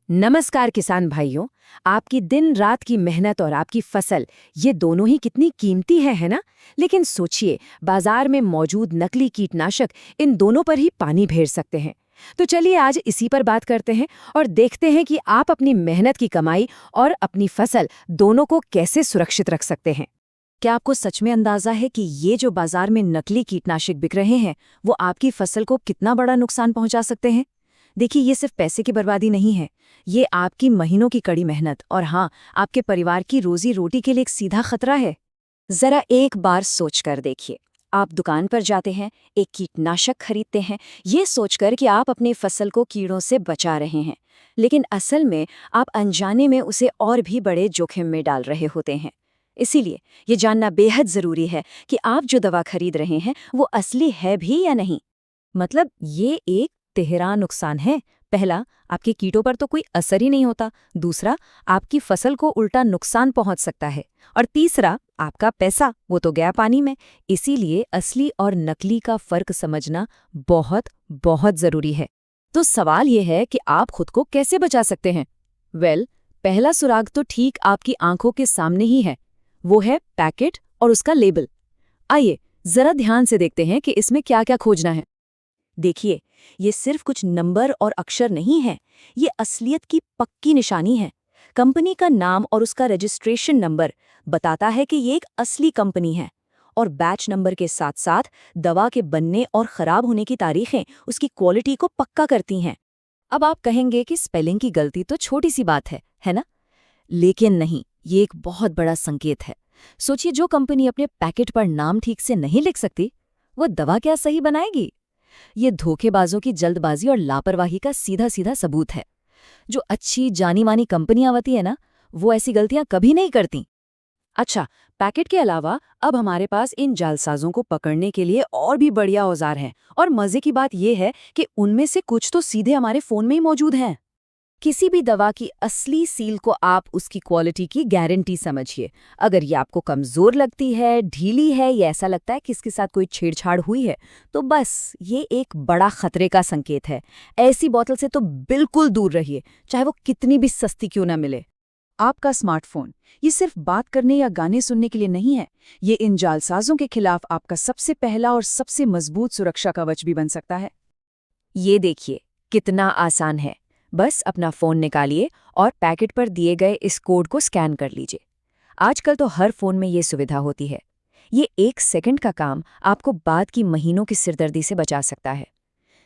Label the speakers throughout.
Speaker 1: नमस्कार किसान भाइयों। आपकी दिन रात की मेहनत और आपकी फसल, ये दोनों ही कितनी कीमती है ना। लेकिन सोचिए, बाजार में मौजूद नकली कीटनाशक इन दोनों पर ही पानी फेर सकते हैं। तो चलिए आज इसी पर बात करते हैं और देखते हैं कि आप अपनी मेहनत की कमाई और अपनी फसल दोनों को कैसे सुरक्षित रख सकते हैं। क्या आपको सच में अंदाजा है कि ये जो बाजार में नकली कीटनाशक बिक रहे हैं, वो आपकी फसल को कितना बड़ा नुकसान पहुंचा सकते हैं? देखिए, ये सिर्फ पैसे की बर्बादी नहीं है, ये आपकी महीनों की कड़ी मेहनत और हाँ, आपके परिवार की रोजी रोटी के लिए एक सीधा खतरा है। जरा एक बार सोच कर देखिए, आप दुकान पर जाते हैं, एक कीटनाशक खरीदते हैं, ये सोचकर कि आप अपनी फसल को कीड़ों से बचा रहे हैं, लेकिन असल में आप अनजाने में उसे और भी बड़े जोखिम में डाल रहे होते हैं। इसीलिए ये जानना बेहद जरूरी है कि आप जो दवा खरीद रहे हैं वो असली है भी या नहीं। मतलब ये एक तिहरा नुकसान है। पहला, आपके कीटों पर तो कोई असर ही नहीं होता। दूसरा, आपकी फसल को उल्टा नुकसान पहुंच सकता है। और तीसरा, आपका पैसा वो तो गया पानी में। इसीलिए असली और नकली का फर्क समझना बहुत बहुत जरूरी है। तो सवाल ये है कि आप खुद को कैसे बचा सकते हैं। पहला सुराग तो ठीक आपकी आंखों के सामने ही है। वो है पैकेट और उसका लेबल। आइए जरा ध्यान से देखते हैं कि इसमें क्या क्या खोजना है। देखिए, ये सिर्फ कुछ नंबर और अक्षर नहीं है, ये असलियत की पक्की निशानी है। कंपनी का नाम और उसका रजिस्ट्रेशन नंबर बताता है कि ये एक असली कंपनी है। और बैच नंबर के साथ साथ दवा के बनने और खराब होने की तारीखें उसकी क्वालिटी को पक्का करती हैं। अब आप कहेंगे कि स्पेलिंग की गलती तो छोटी सी बात है ना? लेकिन नहीं, ये एक बहुत बड़ा संकेत है। सोचिए, जो कंपनी अपने पैकेट पर नाम ठीक से नहीं लिख सकती, वो दवा क्या सही बनाएगी? ये धोखेबाजों की जल्दबाजी और लापरवाही का सीधा सीधा सबूत है। जो अच्छी जानी मानी कंपनियां होती है ना, वो ऐसी गलतियां कभी नहीं करती। अच्छा, पैकेट के अलावा अब हमारे पास इन जालसाजों को पकड़ने के लिए और भी बढ़िया औजार हैं। और मजे की बात यह है कि उनमें से कुछ तो सीधे हमारे फोन में ही मौजूद हैं। किसी भी दवा की असली सील को आप उसकी क्वालिटी की गारंटी समझिए। अगर ये आपको कमजोर लगती है, ढीली है या ऐसा लगता है कि इसके साथ कोई छेड़छाड़ हुई है, तो बस ये एक बड़ा खतरे का संकेत है। ऐसी बोतल से तो बिल्कुल दूर रहिए, चाहे वो कितनी भी सस्ती क्यों ना मिले।
Speaker 2: आपका स्मार्टफोन ये सिर्फ बात करने या गाने सुनने के लिए नहीं है, ये इन जालसाजों के खिलाफ आपका सबसे पहला और सबसे मजबूत सुरक्षा कवच भी बन सकता है।
Speaker 1: ये देखिए कितना आसान है। बस अपना फोन निकालिए और पैकेट पर दिए गए इस कोड को स्कैन कर लीजिए। आजकल तो हर फोन में ये सुविधा होती है। ये 1 सेकंड का काम आपको बाद की महीनों की सिरदर्दी से बचा सकता है।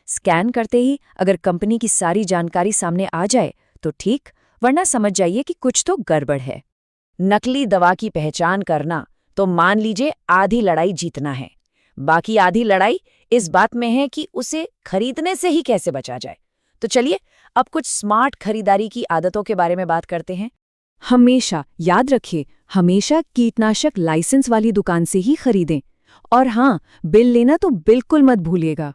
Speaker 1: स्कैन करते ही अगर कंपनी की सारी जानकारी सामने आ जाए तो ठीक, वरना समझ जाइए कि कुछ तो गड़बड़ है। नकली दवा की पहचान करना तो मान लीजिए आधी लड़ाई जीतना है। बाकी आधी लड़ाई इस बात में है कि उसे खरीदने से ही कैसे बचा जाए। तो चलिए अब कुछ स्मार्ट खरीदारी की आदतों के बारे में बात करते हैं।
Speaker 2: हमेशा याद रखिए, हमेशा कीटनाशक लाइसेंस वाली दुकान से ही खरीदें। और हाँ, बिल लेना तो बिल्कुल मत भूलिएगा।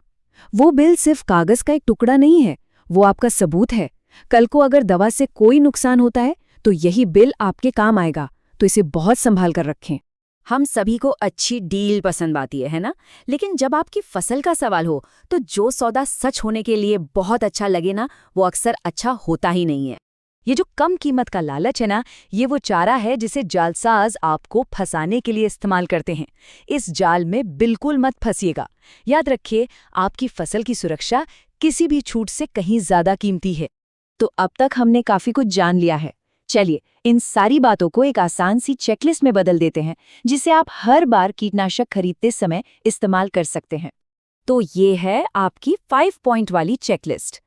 Speaker 2: वो बिल सिर्फ कागज का एक टुकड़ा नहीं है, वो आपका सबूत है। कल को अगर दवा से कोई नुकसान होता है तो यही बिल आपके काम आएगा, तो इसे बहुत संभाल कर रखें।
Speaker 1: हम सभी को अच्छी डील पसंद आती है ना? लेकिन जब आपकी फसल का सवाल हो तो जो सौदा सच होने के लिए बहुत अच्छा लगे ना, वो अक्सर अच्छा होता ही नहीं है।
Speaker 2: ये जो कम कीमत का लालच है ना, ये वो चारा है जिसे जालसाज आपको फंसाने के लिए इस्तेमाल करते हैं। इस जाल में बिल्कुल मत फंसिएगा। याद रखिए, आपकी फसल की सुरक्षा किसी भी छूट से कहीं ज्यादा कीमती है। तो अब तक हमने काफी कुछ जान लिया है। चलिए इन सारी बातों को एक आसान सी चेकलिस्ट में बदल देते हैं, जिसे आप हर बार कीटनाशक खरीदते समय इस्तेमाल कर सकते हैं।
Speaker 1: तो ये है आपकी 5 पॉइंट वाली चेकलिस्ट।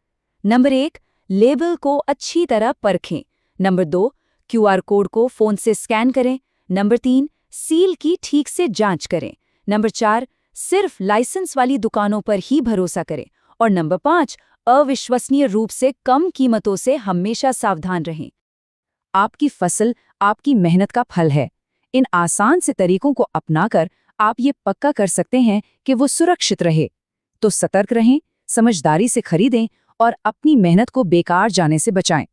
Speaker 1: नंबर 1, लेबल को अच्छी तरह परखें। नंबर 2, QR कोड को फोन से स्कैन करें। नंबर 3, सील की ठीक से जांच करें। नंबर 4, सिर्फ लाइसेंस वाली दुकानों पर ही भरोसा करें। और नंबर 5, अविश्वसनीय रूप से कम कीमतों से हमेशा सावधान रहें।
Speaker 2: आपकी फसल आपकी मेहनत का फल है। इन आसान से तरीकों को अपनाकर आप ये पक्का कर सकते हैं कि वो सुरक्षित रहे। तो सतर्क रहें, समझदारी से खरीदें और अपनी मेहनत को बेकार जाने से बचाएं।